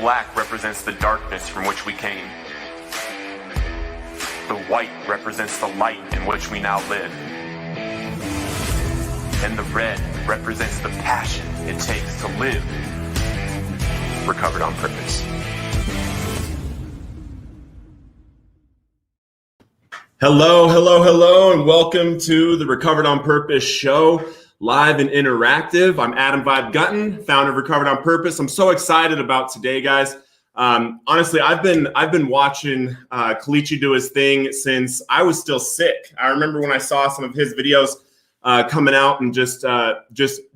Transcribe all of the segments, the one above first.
black represents the darkness from which we came. The white represents the light in which we now live. And the red represents the passion it takes to live. Recovered on purpose. Hello, and welcome to the Recovered on Purpose show, live and interactive. I'm Adam Vibe Gutton, founder of Recovered on Purpose. I'm so excited about today, guys. Honestly, I've been watching Colicchie do his thing since I was still sick. I remember when I saw some of his videos coming out and just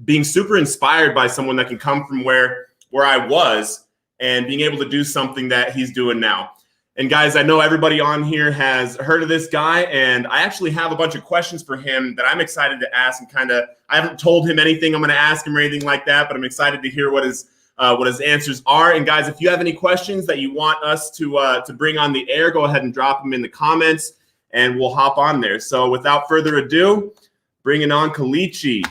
being super inspired by someone that can come from where I was and being able to do something that he's doing now. And guys, I know everybody on here has heard of this guy, and I actually have a bunch of questions for him that I'm excited to ask. And I haven't told him anything I'm going to ask him or anything like that, but I'm excited to hear what his answers are. And guys, if you have any questions that you want us to bring on the air, go ahead and drop them in the comments, and we'll hop on there. So without further ado, bringing on Colicchie.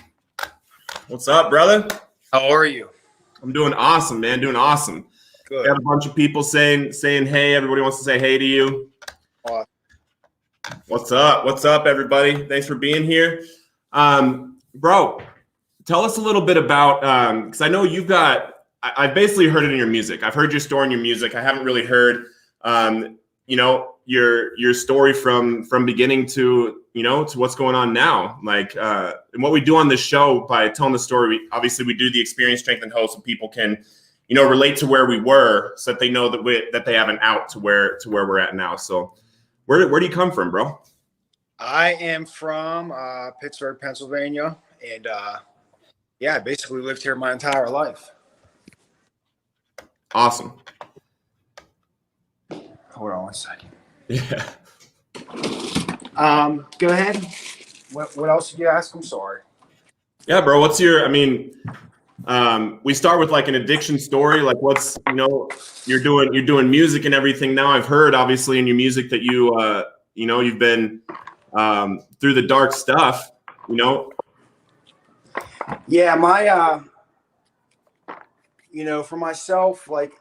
What's up, brother? How are you? I'm doing awesome, man. Doing awesome. Good. We have a bunch of people saying hey. Everybody wants to say hey to you. What's up? What's up, everybody? Thanks for being here. Bro, tell us a little bit about, because I know you've got, I've basically heard it in your music. I've heard your story in your music. I haven't really heard, your story from beginning to what's going on now. Like, and what we do on this show by telling the story, we do the experience, strength, and hope so people can, relate to where we were, so that they know that they have an out to where we're at now. So where do you come from, bro? I am from Pittsburgh, Pennsylvania, and I basically lived here my entire life. Awesome. Hold on one second. Yeah. Go ahead. What else did you ask? I'm sorry. Yeah, bro. What's your? We start with like an addiction story. Like, what's you're doing music and everything now. I've heard obviously in your music that you've been through the dark stuff. Yeah, my for myself, like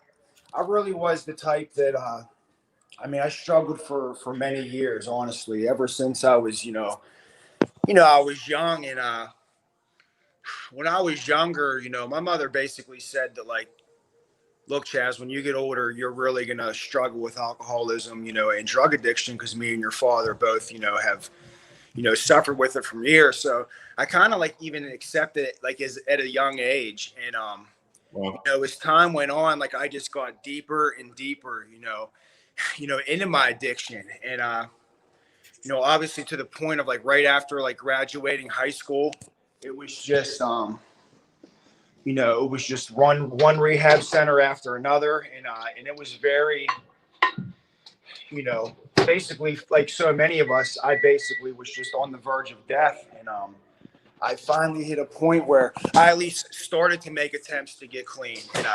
I really was the type that I struggled for many years, honestly, ever since I was I was young. And when I was younger, my mother basically said that, like, look, Chaz, when you get older, you're really going to struggle with alcoholism, and drug addiction, because me and your father both, have, suffered with it from years. So I kind of like even accepted it like at a young age. And, Wow. As time went on, like I just got deeper and deeper, into my addiction. And, obviously to the point of like right after like graduating high school, it was just, it was just one rehab center after another. And it was very, basically like so many of us, I basically was just on the verge of death. And I finally hit a point where I at least started to make attempts to get clean. And,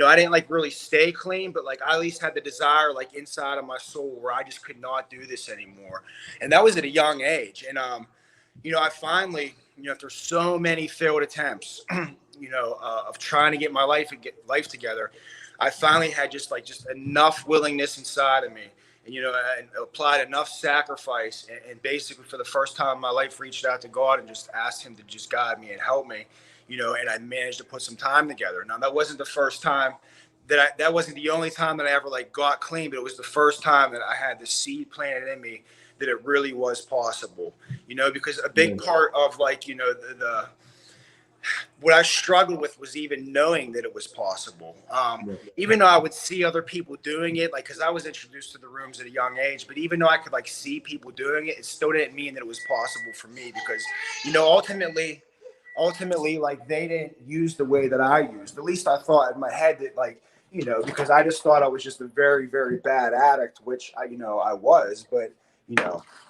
I didn't like really stay clean, but like I at least had the desire like inside of my soul where I just could not do this anymore. And that was at a young age. And, I finally, after so many failed attempts, of trying to get my life together, I finally had just enough willingness inside of me, and, and applied enough sacrifice, and basically for the first time in my life reached out to God and just asked him to just guide me and help me, and I managed to put some time together. Now, that wasn't the first time that wasn't the only time that I ever like got clean, but it was the first time that I had the seed planted in me that it really was possible, because a big part of like, the what I struggled with was even knowing that it was possible. Even though I would see other people doing it, like, cause I was introduced to the rooms at a young age, but even though I could like see people doing it, it still didn't mean that it was possible for me, because, ultimately, like they didn't use the way that I used. At least I thought in my head that like, because I just thought I was just a very, very bad addict, which I was, but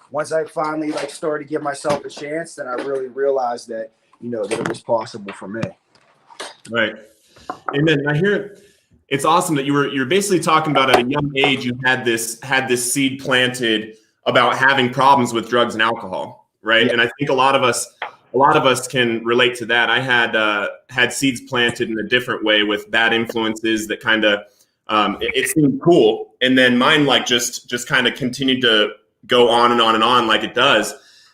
once I finally like started to give myself a chance, then I really realized that, that it was possible for me. Right. Amen. I hear it's awesome that you're basically talking about at a young age, you had this seed planted about having problems with drugs and alcohol. Right. Yeah. And I think a lot of us can relate to that. I had seeds planted in a different way with bad influences that kind of it seemed cool. And then mine like just kind of continued to go on and on and on like it does.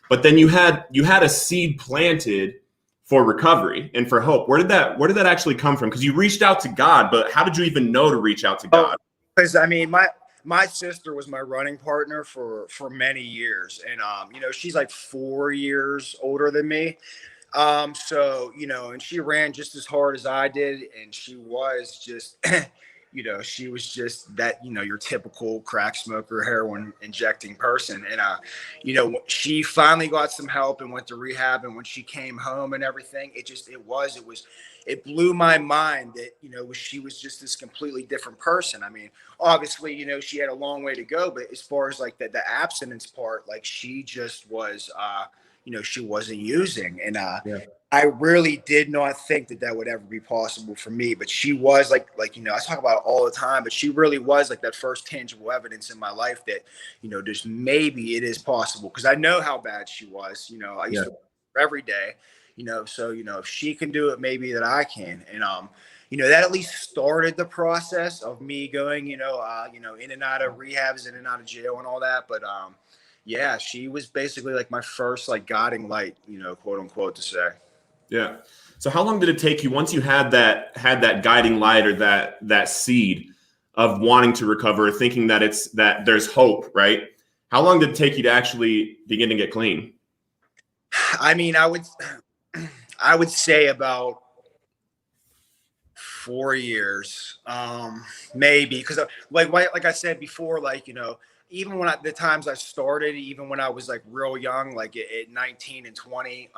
But then you had a seed planted for recovery and for hope. Where did that actually come from? Because you reached out to God, but how did you even know to reach out to God? Because I mean, my sister was my running partner for many years, and she's like 4 years older than me. So, and she ran just as hard as I did, and she was just, she was just that, your typical crack smoker, heroin injecting person. And, she finally got some help and went to rehab. And when she came home and everything, it blew my mind that, she was just this completely different person. I mean, obviously, she had a long way to go, but as far as like the abstinence part, like she just was, she wasn't using. And I really did not think that would ever be possible for me. But she was like, I talk about it all the time, but she really was like that first tangible evidence in my life that, just maybe it is possible. Because I know how bad she was. I used to every day, so, if she can do it, maybe that I can. And, that at least started the process of me going, in and out of rehabs, in and out of jail and all that. But, yeah, she was basically like my first like guiding light, quote unquote, to say. Yeah. So how long did it take you once you had that guiding light or that seed of wanting to recover, thinking that there's hope, right? How long did it take you to actually begin to get clean? I mean, I would say about 4 years, maybe, because like I said before, like, even when the times I started, even when I was like real young, like at 19 and 20,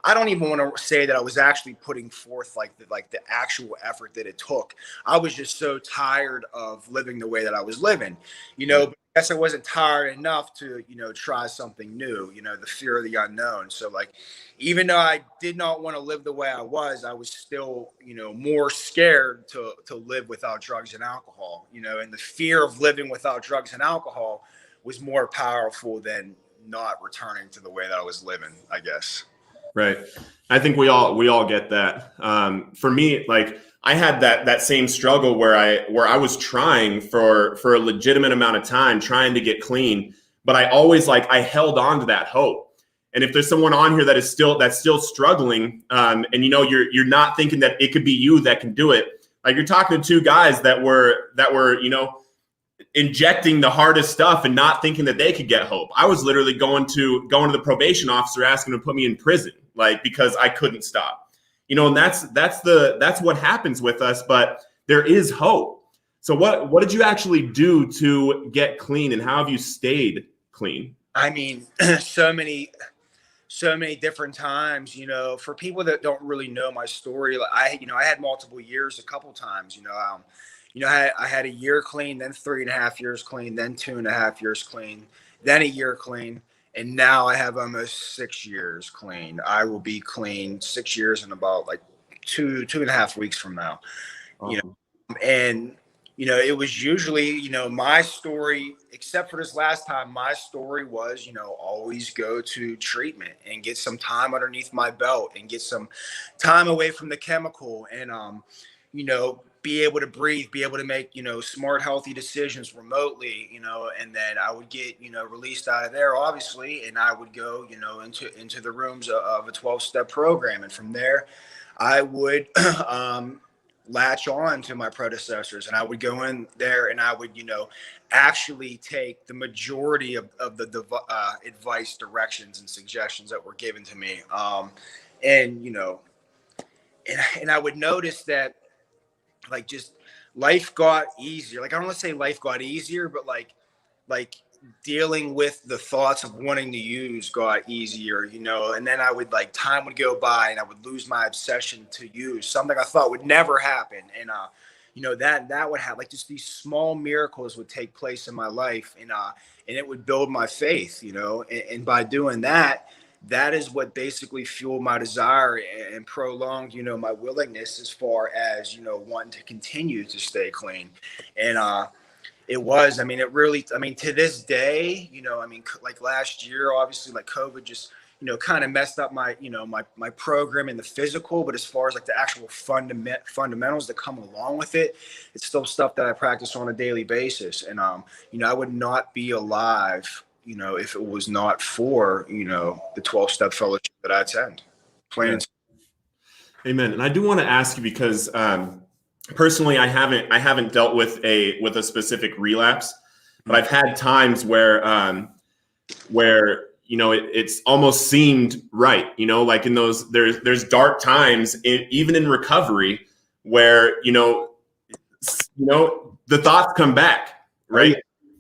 I don't even want to say that I was actually putting forth like the actual effort that it took. I was just so tired of living the way that I was living, but I guess I wasn't tired enough to, try something new, the fear of the unknown. So like, even though I did not want to live the way I was still, more scared to live without drugs and alcohol, and the fear of living without drugs and alcohol was more powerful than not returning to the way that I was living, I guess. Right. I think we all get that. For me, like I had that same struggle where I was trying for a legitimate amount of time, trying to get clean, but I always I held on to that hope. And if there's someone on here that's still struggling, and you're not thinking that it could be you that can do it, like you're talking to two guys that were injecting the hardest stuff and not thinking that they could get hope. I was literally going to the probation officer asking him to put me in prison, like because I couldn't stop. And that's what happens with us, but there is hope. So what did you actually do to get clean, and how have you stayed clean? I mean, so many different times, for people that don't really know my story, like I had multiple years, a couple times, I had a year clean, then 3.5 years clean, then 2.5 years clean, then a year clean. And now I have almost 6 years clean. I will be clean 6 years in about like 2.5 weeks from now. Awesome. And it was usually, my story, except for this last time, my story was, always go to treatment and get some time underneath my belt and get some time away from the chemical and, be able to breathe, be able to make, smart, healthy decisions remotely, and then I would get, released out of there, obviously, and I would go, into the rooms of a 12-step program. And from there, I would latch on to my predecessors, and I would go in there and I would, actually take the majority of the advice, directions, and suggestions that were given to me. And I would notice that like just life got easier. Like I don't want to say life got easier, but like dealing with the thoughts of wanting to use got easier, and then I would time would go by and I would lose my obsession to use, something I thought would never happen. And that would have just these small miracles would take place in my life, and it would build my faith, and by doing that, that is what basically fueled my desire and prolonged, my willingness as far as, wanting to continue to stay clean. And it really, to this day, like last year, obviously like COVID just kind of messed up my, my program in the physical, but as far as like the actual fundamentals that come along with it, it's still stuff that I practice on a daily basis. And, I would not be alive, if it was not for, the 12-step fellowship that I attend. Plain and simple. Amen. And I do want to ask you because, personally, I haven't dealt with a specific relapse, but I've had times where it's almost seemed right, like in those there's dark times even in recovery where the thoughts come back, right?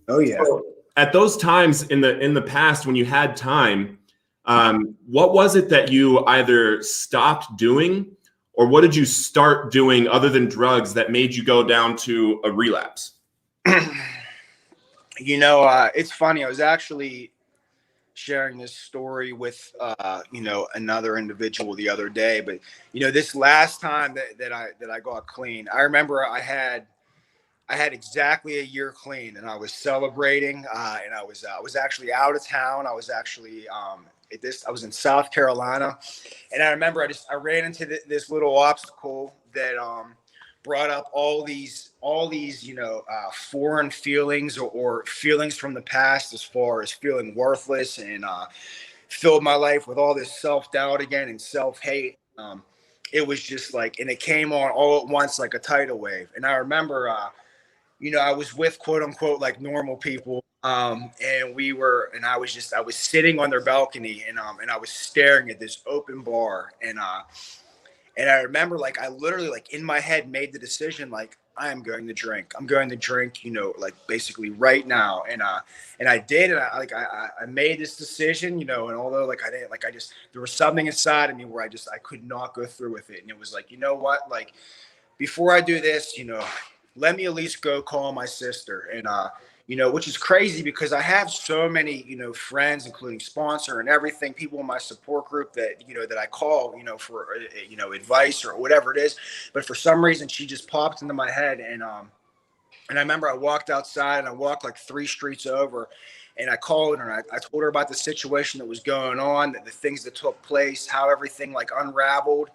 Oh yeah. So at those times in the past when you had time, what was it that you either stopped doing, or what did you start doing other than drugs that made you go down to a relapse? It's funny. I was actually sharing this story with, another individual the other day, but, this last time that I got clean, I remember I had exactly a year clean, and I was celebrating, and I was actually out of town. I was actually, I was in South Carolina, and I remember I ran into this little obstacle that, brought up all these foreign feelings or feelings from the past, as far as feeling worthless, and filled my life with all this self-doubt again and self-hate. It was just like, and it came on all at once like a tidal wave. And I remember I was with quote unquote like normal people, and I was sitting on their balcony, and I was staring at this open bar, and I remember, like, I literally, like, in my head made the decision, like, I'm going to drink, like, basically right now. And I did. And I made this decision, and although, like, I didn't, like, there was something inside of me where I could not go through with it. And it was like, you know what, like, before I do this, let me at least go call my sister. And, which is crazy because I have so many, friends, including sponsor and everything, people in my support group that, that I call, for, advice or whatever it is. But for some reason, she just popped into my head. And I remember I walked outside, and I walked like 3 streets over, and I called her, and I told her about the situation that was going on, the things that took place, how everything like unraveled.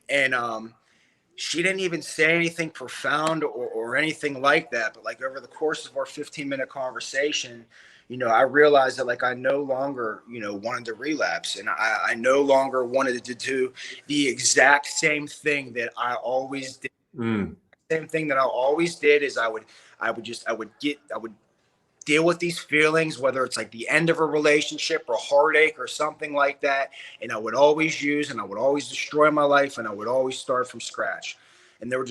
And, she didn't even say anything profound or anything like that. But like over the course of our 15-minute conversation, I realized that like I no longer, wanted to relapse, and I no longer wanted to do the exact same thing that I always did. Same thing that I always did is I would deal with these feelings, whether it's like the end of a relationship or heartache or something like that. And I would always destroy my life, and I would always start from scratch. And there was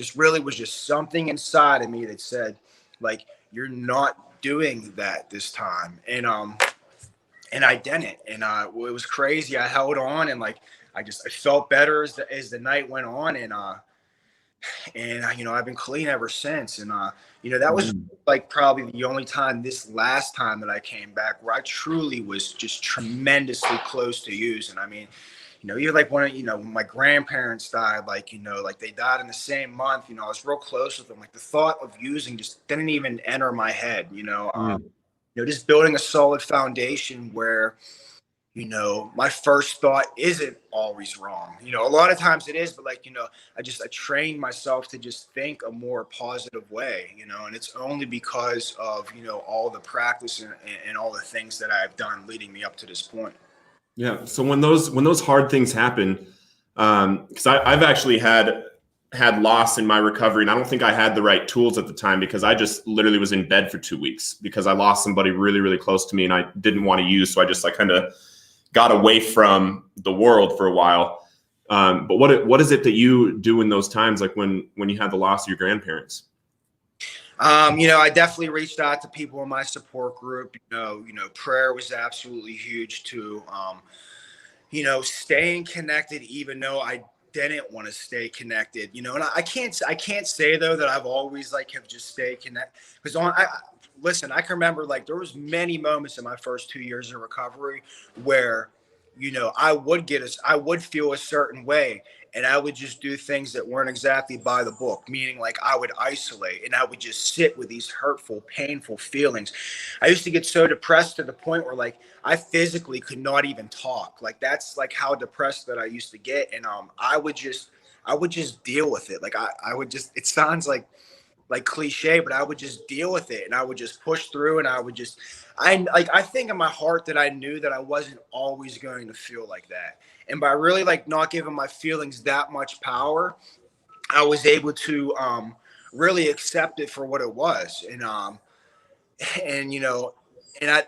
just something inside of me that said, like, you're not doing that this time. And I didn't. And it was crazy. I held on, and like, I felt better as the night went on. And I've been clean ever since. And that was like probably the only time, this last time that I came back, where I truly was just tremendously close to using. I mean, even like when my grandparents died, like they died in the same month. I was real close with them. Like the thought of using just didn't even enter my head. Just building a solid foundation where my first thought isn't always wrong. A lot of times it is, but like, I trained myself to just think a more positive way, and it's only because of, all the practice and all the things that I've done leading me up to this point. Yeah. So when those hard things happen, because I've actually had loss in my recovery, and I don't think I had the right tools at the time, because I just literally was in bed for 2 weeks because I lost somebody really, really close to me, and I didn't want to use. So I just like kind of got away from the world for a while. But what is it that you do in those times, like when you had the loss of your grandparents? I definitely reached out to people in my support group. Prayer was absolutely huge too. Staying connected, even though I didn't want to stay connected, and I can't say though that I've always like have just stayed connected, because I can remember like there was many moments in my first 2 years of recovery where, I would feel a certain way, and I would just do things that weren't exactly by the book, meaning like I would isolate and I would just sit with these hurtful, painful feelings. I used to get so depressed to the point where like I physically could not even talk. Like that's like how depressed that I used to get. And I would just deal with it. Like I would just, it sounds like cliche, but I would just deal with it and I would just push through and I think in my heart that I knew that I wasn't always going to feel like that. And by really like not giving my feelings that much power, I was able to really accept it for what it was. And you know, and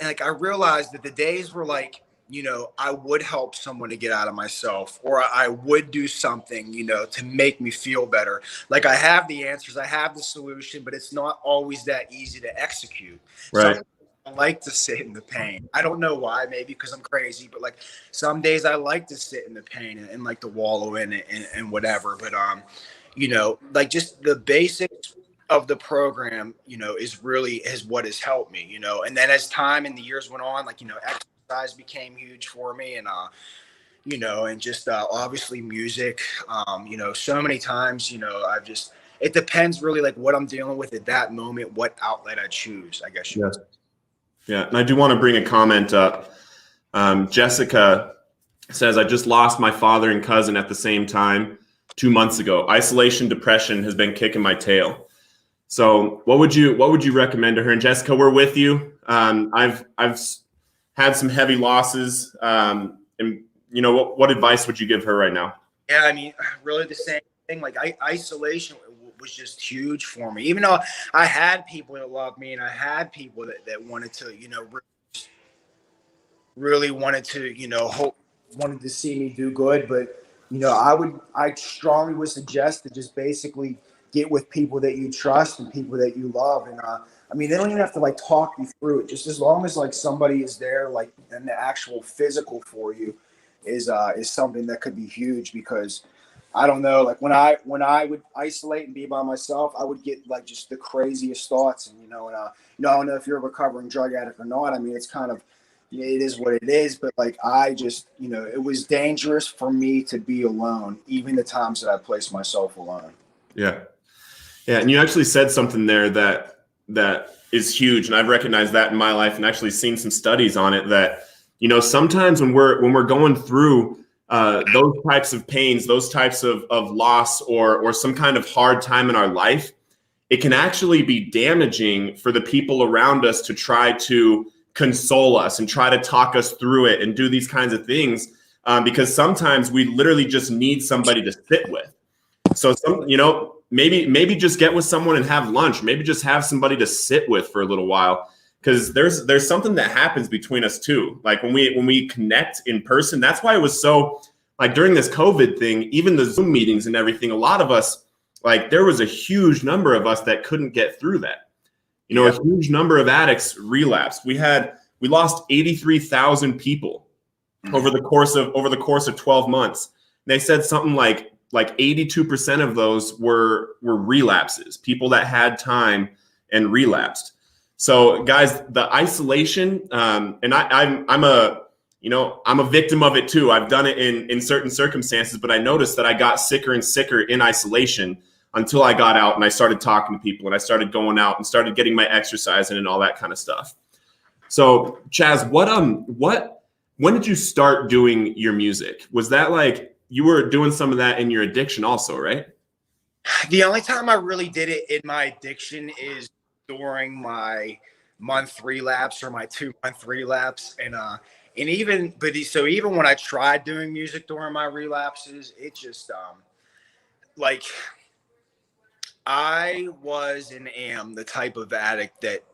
like I realized that the days were like, you know, I would help someone to get out of myself, or I would do something, you know, to make me feel better. Like I have the answers, I have the solution, but it's not always that easy to execute. Right. So I like to sit in the pain. I don't know why, maybe because I'm crazy, but like some days I like to sit in the pain and like to wallow in it and whatever. But you know, like just the basics of the program, you know, is what has helped me, you know. And then as time and the years went on, like, you know, exercise became huge for me, and you know, and just obviously music, you know, so many times, you know, it depends really like what I'm dealing with at that moment, what outlet I choose, I guess. Yeah. Yeah. And I do want to bring a comment up. Jessica says, I just lost my father and cousin at the same time 2 months ago. Isolation depression has been kicking my tail. So what would you recommend to her? And Jessica, we're with you. I've had some heavy losses. And you know, what advice would you give her right now? Yeah, I mean, really the same thing. Like isolation was just huge for me. Even though I had people that loved me and I had people that wanted to, you know, really wanted to, you know, wanted to see me do good. But, you know, I strongly would suggest to just basically get with people that you trust and people that you love. And I mean, they don't even have to like talk you through it. Just as long as like somebody is there, like, and the actual physical for you is something that could be huge. Because I don't know, like when I would isolate and be by myself, I would get like just the craziest thoughts. And you know, I don't know if you're a recovering drug addict or not. I mean, it's kind of, it is what it is. But like I just, you know, it was dangerous for me to be alone, even the times that I placed myself alone. Yeah. Yeah, and you actually said something there that is huge, and I've recognized that in my life, and actually seen some studies on it. That, you know, sometimes when we're going through those types of pains, those types of loss, or some kind of hard time in our life, it can actually be damaging for the people around us to try to console us and try to talk us through it and do these kinds of things, because sometimes we literally just need somebody to sit with. So you know, maybe just get with someone and have lunch. Maybe just have somebody to sit with for a little while, because there's something that happens between us too. Like when we connect in person, that's why it was so, like during this COVID thing, even the Zoom meetings and everything, a lot of us, like there was a huge number of us that couldn't get through that. You know, a huge number of addicts relapsed. We lost 83,000 people over the course of 12 months. They said something like 82% of those were relapses, people that had time and relapsed. So guys, the isolation, and I'm a victim of it too. I've done it in certain circumstances, but I noticed that I got sicker and sicker in isolation until I got out and I started talking to people and I started going out and started getting my exercise in and all that kind of stuff. So Chaz, when did you start doing your music? Was that like, you were doing some of that in your addiction also, right? The only time I really did it in my addiction is during my month relapse or my 2-month relapse. And even when I tried doing music during my relapses, it just like I was and am the type of addict that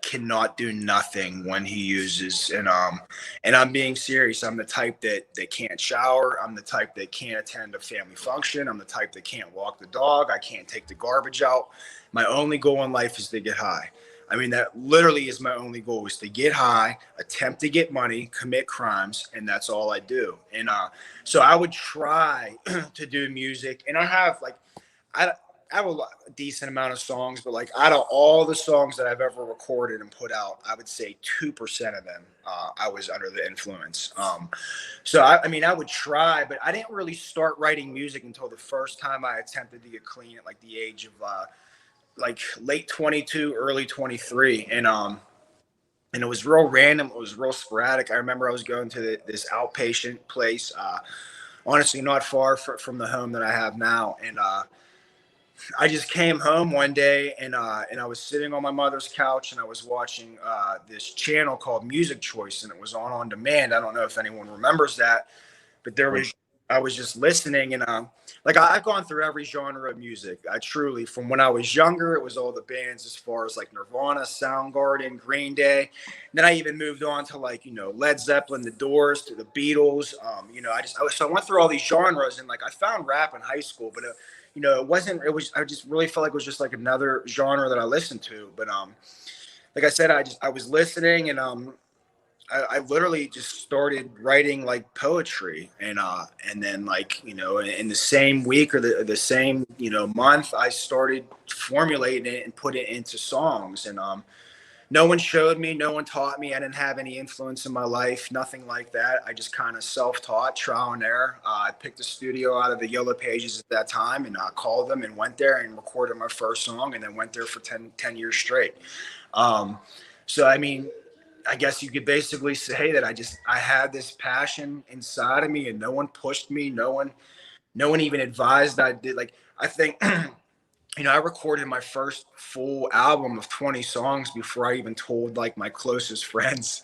cannot do nothing when he uses, and I'm being serious. I'm the type that can't shower. I'm the type that can't attend a family function. I'm the type that can't walk the dog. I can't take the garbage out. My only goal in life is to get high. I mean, that literally is my only goal, is to get high, attempt to get money, commit crimes, and that's all I do. And so I would try to do music, and I have like a decent amount of songs, but like out of all the songs that I've ever recorded and put out, I would say 2% of them I was under the influence. So I mean, I would try, but I didn't really start writing music until the first time I attempted to get clean at like the age of like late 22, early 23, and it was real random. It was real sporadic. I remember I was going to this outpatient place, honestly, not far from the home that I have now, and I just came home one day and I was sitting on my mother's couch and I was watching this channel called Music Choice, and it was on demand. I don't know if anyone remembers that, but I was just listening, and like I've gone through every genre of music. I truly, from when I was younger, it was all the bands as far as like Nirvana, Soundgarden, Green Day. And then I even moved on to like, Led Zeppelin, The Doors, to the Beatles. So I went through all these genres, and like I found rap in high school, but I just really felt like it was just like another genre that I listened to. But like I said, I was listening, and I literally just started writing like poetry, and then like, in the same week or the same, month, I started formulating it and put it into songs. And no one showed me, no one taught me. I didn't have any influence in my life, nothing like that. I just kind of self-taught, trial and error. I picked a studio out of the Yellow Pages at that time, and I called them and went there and recorded my first song, and then went there for 10 years straight. So, I mean, I guess you could basically say that I had this passion inside of me, and no one pushed me. No one even advised I did. Like, I think, I recorded my first full album of 20 songs before I even told like my closest friends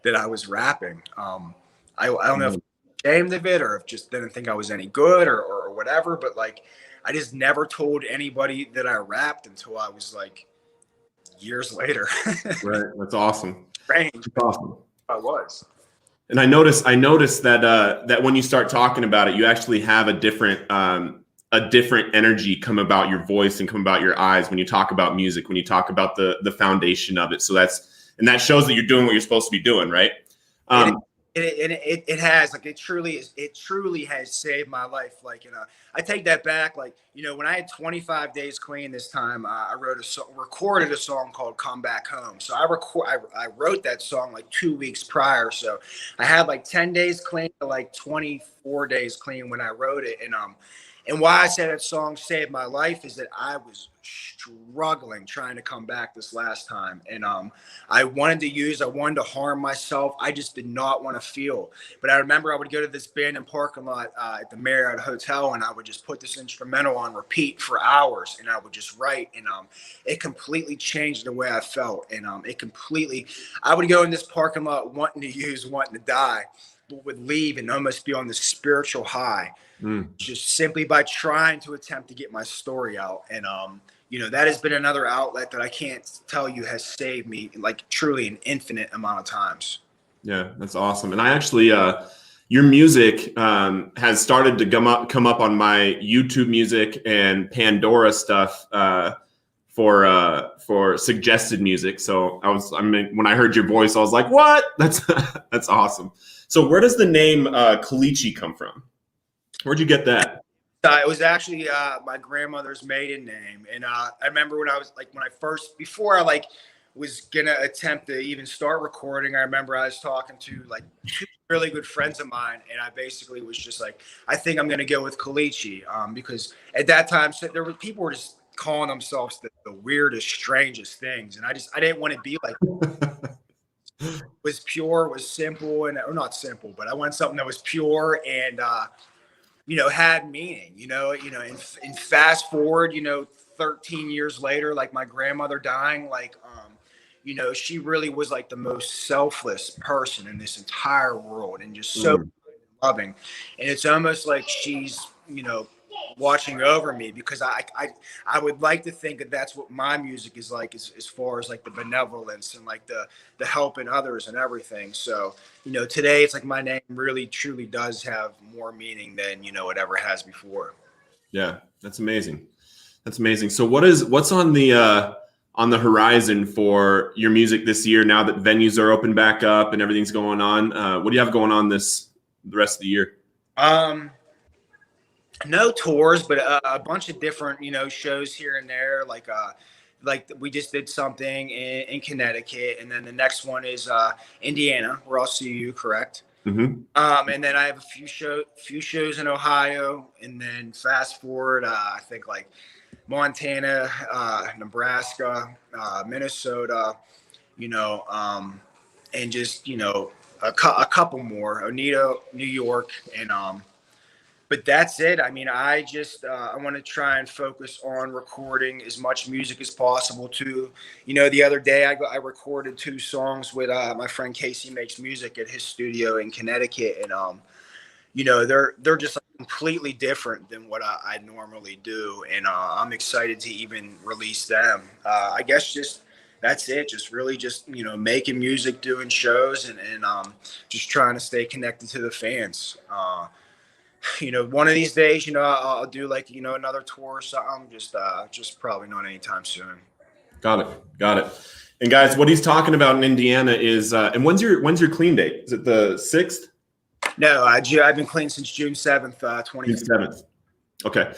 that I was rapping. I don't know if I'm ashamed of it or if just didn't think I was any good or whatever, but like, I just never told anybody that I rapped until I was like years later. Right. That's awesome. Strange. That's awesome. I was. And I noticed that when you start talking about it, you actually have a different energy come about your voice and come about your eyes when you talk about music, when you talk about the foundation of it. So that shows that you're doing what you're supposed to be doing, right? It has, like, it truly has saved my life. Like, I take that back. Like, when I had 25 days clean this time, I recorded a song called "Come Back Home." So I wrote that song like 2 weeks prior. So I had like 10 days clean to like 24 days clean when I wrote it. And why I say that song saved my life is that I was struggling trying to come back this last time. And I wanted to harm myself. I just did not want to feel. But I remember I would go to this abandoned parking lot at the Marriott Hotel, and I would just put this instrumental on repeat for hours, and I would just write. And it completely changed the way I felt. And I would go in this parking lot wanting to die, but would leave and almost be on the spiritual high. Just simply by trying to attempt to get my story out. And that has been another outlet that I can't tell you has saved me like truly an infinite amount of times. Yeah, that's awesome. And I actually your music has started to come up on my YouTube music and Pandora stuff for suggested music. So when I heard your voice, I was like, what? That's awesome. So where does the name Colicchie come from? Where'd you get that? It was actually my grandmother's maiden name. And I remember before I was gonna attempt to even start recording, I remember I was talking to like two really good friends of mine, and I basically was just like, I think I'm gonna go with Colicchie, because at that time people were just calling themselves the weirdest, strangest things, and I didn't want to be like it was pure, was simple, or not simple, but I wanted something that was pure and had meaning, and fast forward, 13 years later, like my grandmother dying, like, she really was like the most selfless person in this entire world, and just so loving. And it's almost like she's, watching over me, because I would like to think that that's what my music is like, as far as like the benevolence and like the helping others and everything. So, today it's like my name really truly does have more meaning than, it ever has before. Yeah, that's amazing. That's amazing. So what's on the horizon for your music this year, now that venues are open back up and everything's going on? What do you have going on the rest of the year? No tours, but a bunch of different, shows here and there. Like we just did something in Connecticut, and then the next one is Indiana, where I'll see you. Correct. Mm-hmm. And then I have a few shows in Ohio, and then fast forward, I think like Montana, Nebraska, Minnesota, you know, and just a couple more, Oneida, New York, and but that's it. I mean, I want to try and focus on recording as much music as possible too. The other day I recorded 2 songs with my friend Casey Makes Music at his studio in Connecticut, and they're just like completely different than what I normally do, and I'm excited to even release them. I guess just that's it. Just really just making music, doing shows, and just trying to stay connected to the fans. One of these days, I'll do like another tour or something. Just probably not anytime soon. Got it. And guys, what he's talking about in Indiana is, and when's your clean date? Is it the 6th? No, I've been clean since June 7th, 20. June 7th. Okay.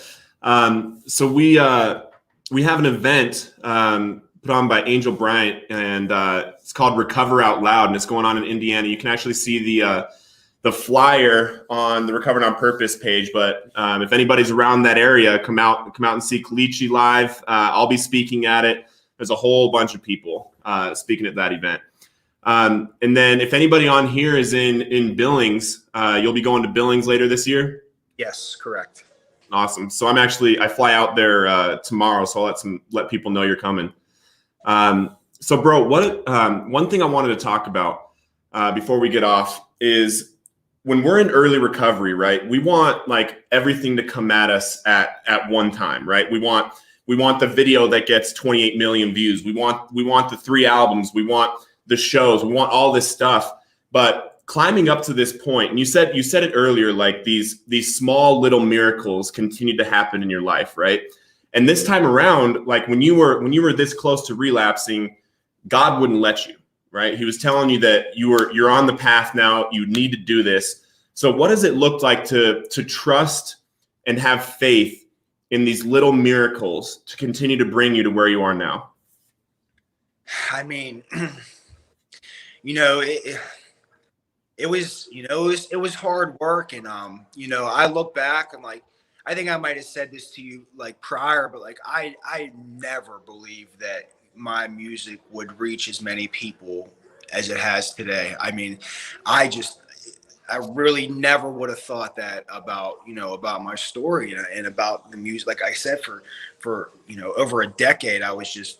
So we have an event put on by Angel Bryant, and it's called Recover Out Loud, and it's going on in Indiana. You can actually see the flyer on the Recovered on Purpose page. But if anybody's around that area, come out and see Colicchie live. I'll be speaking at it. There's a whole bunch of people speaking at that event. And then if anybody on here is in Billings, you'll be going to Billings later this year? Yes, correct. Awesome. So I fly out there tomorrow, so I'll let people know you're coming. So bro, one thing I wanted to talk about before we get off is when we're in early recovery, right? We want like everything to come at us at one time, right? We want the video that gets 28 million views. We want the 3 albums. We want the shows, we want all this stuff. But climbing up to this point, and you said it earlier, like these small little miracles continue to happen in your life, right? And this time around, like when you were this close to relapsing, God wouldn't let you, right? He was telling you that you're on the path now, you need to do this. So what does it look like to trust and have faith in these little miracles to continue to bring you to where you are now? I mean, it was hard work, and I look back and like I think I might have said this to you like prior, but like I never believed that my music would reach as many people as it has today. I mean, I really never would have thought that about my story and about the music. Like I said, for over a decade, I was just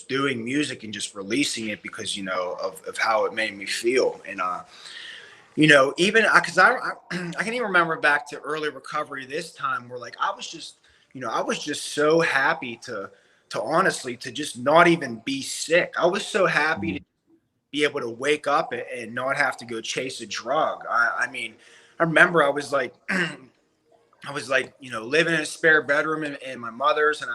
doing music and just releasing it because of how it made me feel. And even because I can even remember back to early recovery this time where like I was just so happy to honestly to just not even be sick. I was so happy to be able to wake up and not have to go chase a drug. I mean, I remember I was like living in a spare bedroom in my mother's, and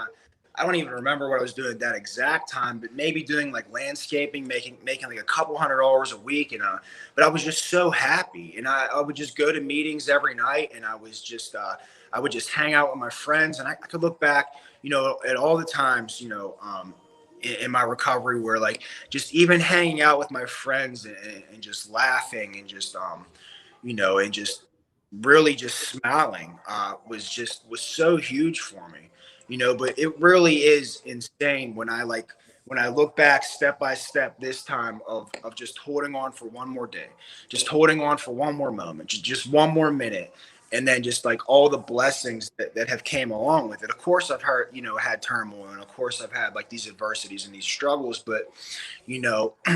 I don't even remember what I was doing at that exact time, but maybe doing like landscaping, making like a couple $100 a week. And, but I was just so happy. And I would just go to meetings every night, and I would just hang out with my friends. And I could look back, at all the times, in my recovery where like just even hanging out with my friends and just laughing and just, and just really just smiling, was so huge for me. But it really is insane when I look back step by step this time of just holding on for one more day, just holding on for one more moment, just one more minute. And then just like all the blessings that have came along with it. Of course, I've had turmoil, and of course I've had like these adversities and these struggles, but,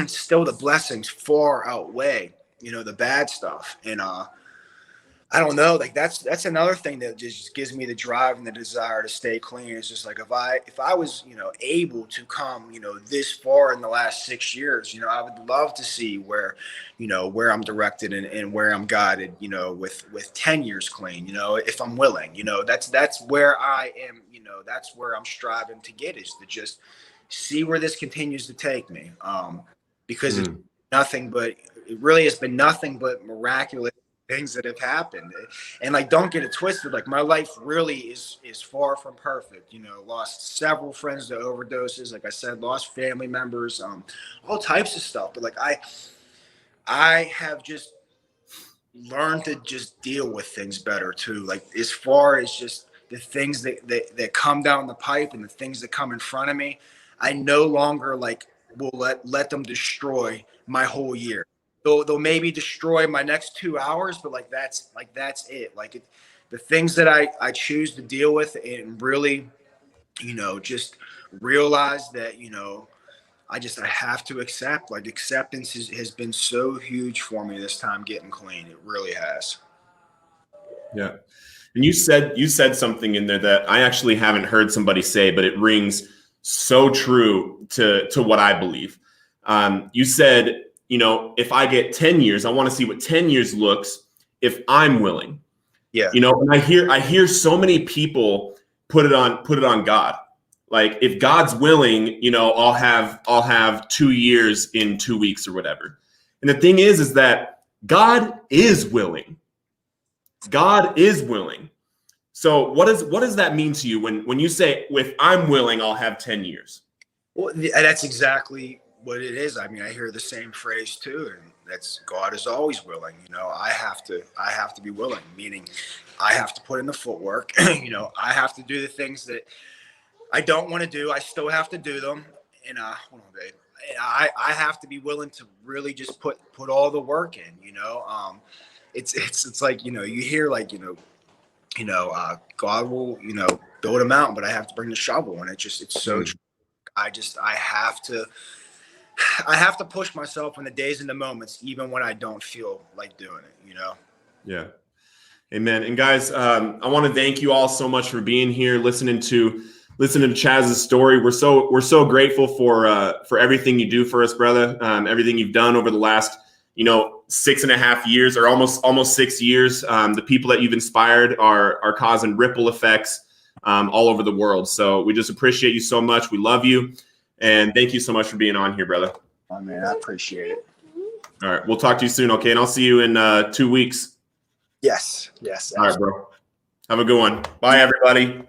still the blessings far outweigh, the bad stuff. And, I don't know, like that's another thing that just gives me the drive and the desire to stay clean. It's just like if I was able to come this far in the last 6 years, I would love to see where I'm directed and where I'm guided, with 10 years clean, if I'm willing. That's where I am, that's where I'm striving to get, is to just see where this continues to take me, because it's nothing but, it really has been nothing but miraculous things that have happened. And like, don't get it twisted. Like, my life really is far from perfect. You know, lost several friends to overdoses. Like I said, lost family members, all types of stuff. But like, I have just learned to just deal with things better too. Like, as far as just the things that come down the pipe and the things that come in front of me, I no longer like will let them destroy my whole year. They'll maybe destroy my next 2 hours, but like that's it. Like, the things that I choose to deal with and really, you know, just realize that, you know, I have to accept. Like, acceptance has been so huge for me this time getting clean. It really has. Yeah. And you said something in there that I actually haven't heard somebody say, but it rings so true to what I believe. You said, you know, if I get 10 years, I want to see what 10 years looks if I'm willing. Yeah. You know, and I hear so many people put it on God. Like, if God's willing, you know, I'll have 2 years in 2 weeks or whatever. And the thing is that God is willing. God is willing. So what does that mean to you when you say, if I'm willing, I'll have 10 years? Well, that's exactly what it is. I mean, I hear the same phrase too, and that's God is always willing. You know, I have to be willing, meaning I have to put in the footwork. You know, I have to do the things that I don't want to do. I still have to do them. And hold on, babe. I have to be willing to really just put all the work in. You know, it's like, you know, you hear like, God will, you know, build a mountain, but I have to bring the shovel, and it's so true. I have to push myself in the days and the moments, even when I don't feel like doing it. You know. Yeah. Amen. And guys, I want to thank you all so much for being here, listening to Chaz's story. We're so grateful for everything you do for us, brother. Everything you've done over the last, you know, 6.5 years, or almost 6 years. The people that you've inspired are causing ripple effects all over the world. So we just appreciate you so much. We love you, and thank you so much for being on here, brother. Oh man, I appreciate it. All right, we'll talk to you soon, okay? And I'll see you in 2 weeks. Yes. All right, bro. Have a good one. Bye, everybody.